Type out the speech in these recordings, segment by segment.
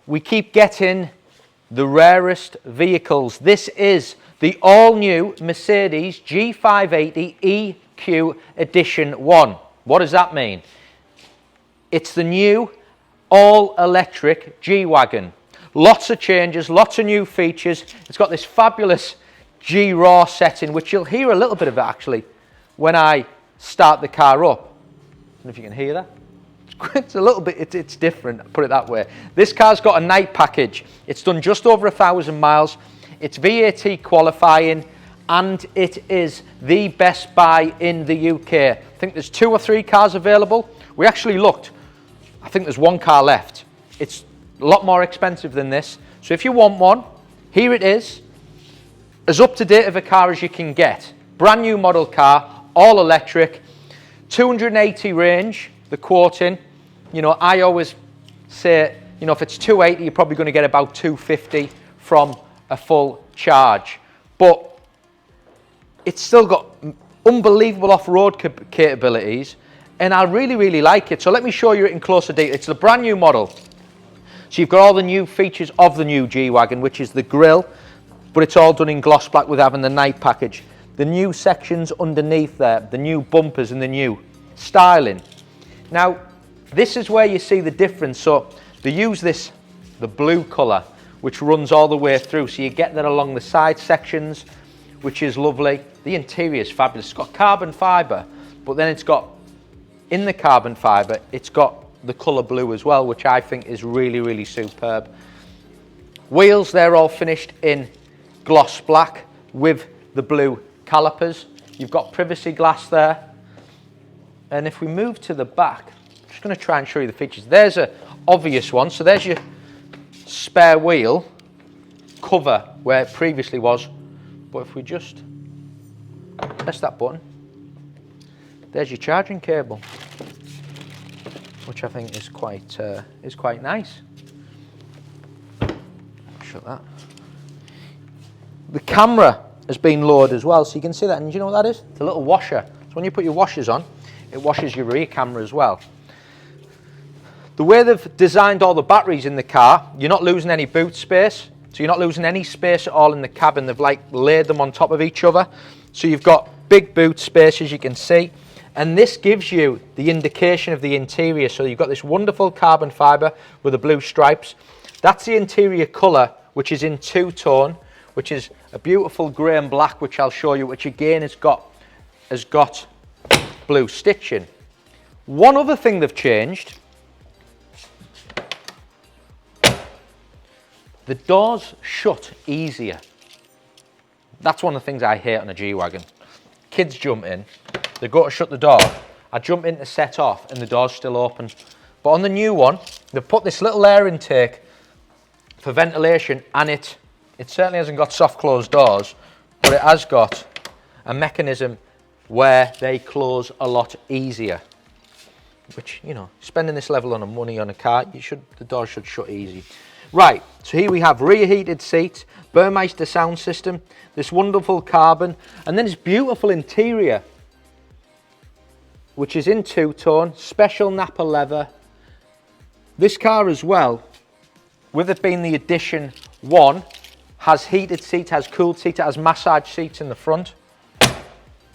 we keep getting the rarest vehicles. This is the all-new Mercedes G580 EQ Edition 1. What does that mean? It's the new all-electric G-WAGON. Lots of changes, lots of new features. It's got this fabulous G-Raw setting, which you'll hear a little bit of it actually when I start the car up. I don't know if you can hear that. It's a little bit, it's different, put it that way. This car's got a night package. It's done just over 1,000 miles. It's VAT qualifying, and it is the best buy in the UK. I think there's 2 or 3 cars available. We actually looked. I think there's 1 car left. It's a lot more expensive than this. So if you want one, here it is. As up to date of a car as you can get. Brand new model car, all electric, 280 range, the quoting. You know, I always say, you know, if it's 280, you're probably going to get about 250 from a full charge. But it's still got unbelievable off-road capabilities, and I really, really like it. So let me show you it in closer detail. It's the brand new model. So you've got all the new features of the new G-WAGON, which is the grille, but it's all done in gloss black with having the night package. The new sections underneath there, the new bumpers and the new styling. Now, this is where you see the difference. So they use this, the blue colour, which runs all the way through. So you get that along the side sections, which is lovely. The interior is fabulous. It's got carbon fibre, but then it's got, in the carbon fibre, it's got the colour blue as well, which I think is really, really superb. Wheels, they're all finished in gloss black with the blue calipers. You've got privacy glass there. And if we move to the back, I'm just going to try and show you the features. There's an obvious one. So there's your spare wheel cover where it previously was. But if we just press that button, there's your charging cable, which I think is quite nice. Shut that. The camera has been lowered as well, so you can see that. And do you know what that is? It's a little washer. So when you put your washers on, it washes your rear camera as well. The way they've designed all the batteries in the car, you're not losing any boot space. So you're not losing any space at all in the cabin. They've like laid them on top of each other. So you've got big boot space, as you can see. And this gives you the indication of the interior. So you've got this wonderful carbon fibre with the blue stripes. That's the interior colour, which is in two-tone, which is a beautiful grey and black, which I'll show you, which again has got blue stitching. One other thing they've changed, the doors shut easier. That's one of the things I hate on a G-WAGON. Kids jump in, they go to shut the door, I jump in to set off and the door's still open. But on the new one, they've put this little air intake for ventilation, and it certainly hasn't got soft closed doors, but it has got a mechanism where they close a lot easier. Which, you know, spending this level of money on a car, the door should shut easy. Right, so here we have rear heated seats, Burmester sound system, this wonderful carbon, and then this beautiful interior, which is in two-tone, special Nappa leather. This car as well, with it being the Edition 1, has heated seats, has cooled seats, it has massage seats in the front.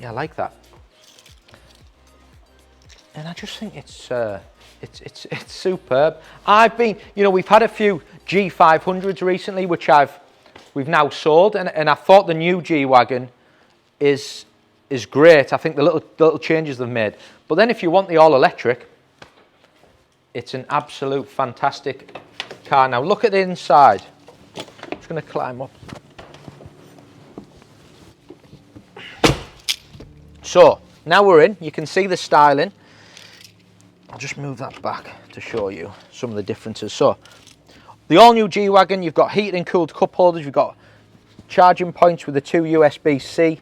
Yeah, I like that. And I just think it's superb. We've had a few G500s recently, which we've now sold, and I thought the new G-WAGON is great. I think the little changes they've made. But then if you want the all-electric, it's an absolute fantastic car. Now look at the inside. I'm just going to climb up. So now we're in. You can see the styling. I'll just move that back to show you some of the differences. So the all-new G-WAGON, you've got heated and cooled cup holders. You've got charging points with the 2 USB-C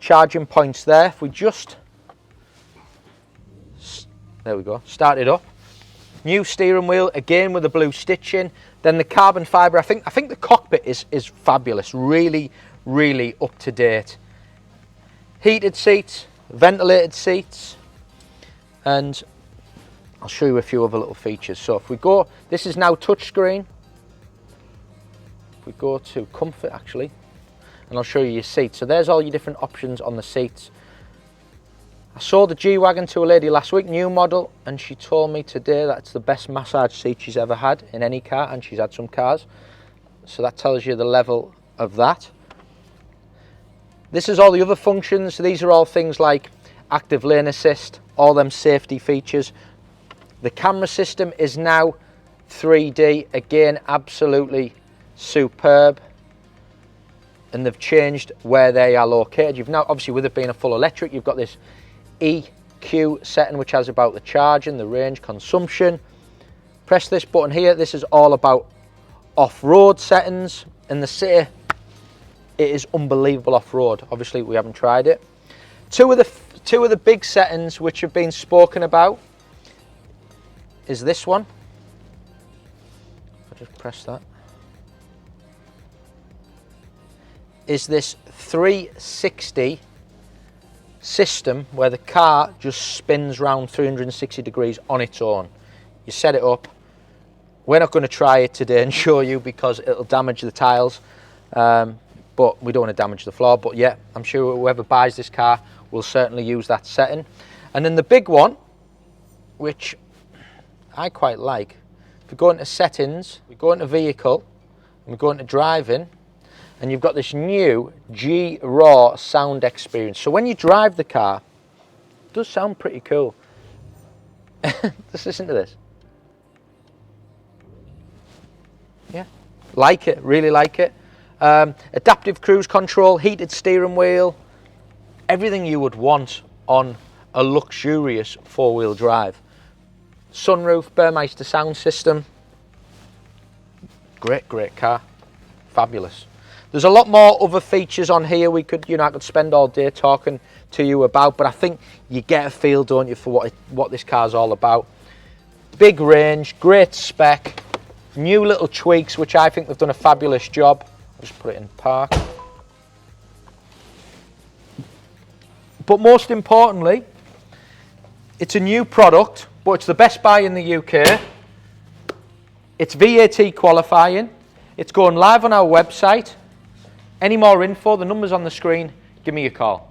charging points there. If we just, there we go, start it up. New steering wheel, again with the blue stitching. Then the carbon fibre. I think the cockpit is fabulous. Really, really up to date. Heated seats, ventilated seats, and I'll show you a few other little features. So if we go, this is now touchscreen. if we go to comfort actually, and I'll show you your seats. So there's all your different options on the seats. I saw the G-WAGON to a lady last week, new model, and she told me today that it's the best massage seat she's ever had in any car, and she's had some cars. So that tells you the level of that. This is all the other functions. These are all things like active lane assist, all them safety features. The camera system is now 3D, again, absolutely superb. And they've changed where they are located. You've now, obviously with it being a full electric, you've got this EQ setting which has about the charging, the range, consumption. Press this button here. This is all about off-road settings. In the city, it is unbelievable off-road. Obviously we haven't tried it. Two of the big settings which have been spoken about is this one. I'll just press that. Is this 360 system where the car just spins round 360 degrees on its own. You set it up. We're not going to try it today and show you because it'll damage the tiles, but we don't want to damage the floor. But yeah, I'm sure whoever buys this car will certainly use that setting. And then the big one, which I quite like, if we go into settings, we go into vehicle, and we go into driving, and you've got this new G-Raw sound experience. So when you drive the car, it does sound pretty cool. Just listen to this. Yeah, like it, really like it. Adaptive cruise control, heated steering wheel, everything you would want on a luxurious four-wheel drive. Sunroof, Burmester sound system. Great, great car. Fabulous. There's a lot more other features on here we could, I could spend all day talking to you about, but I think you get a feel, don't you, for what this car's all about. Big range, great spec, new little tweaks, which I think they've done a fabulous job. I'll just put it in park. But most importantly, it's a new product, but it's the best buy in the UK. It's VAT qualifying. It's going live on our website. Any more info, the number's on the screen, give me a call.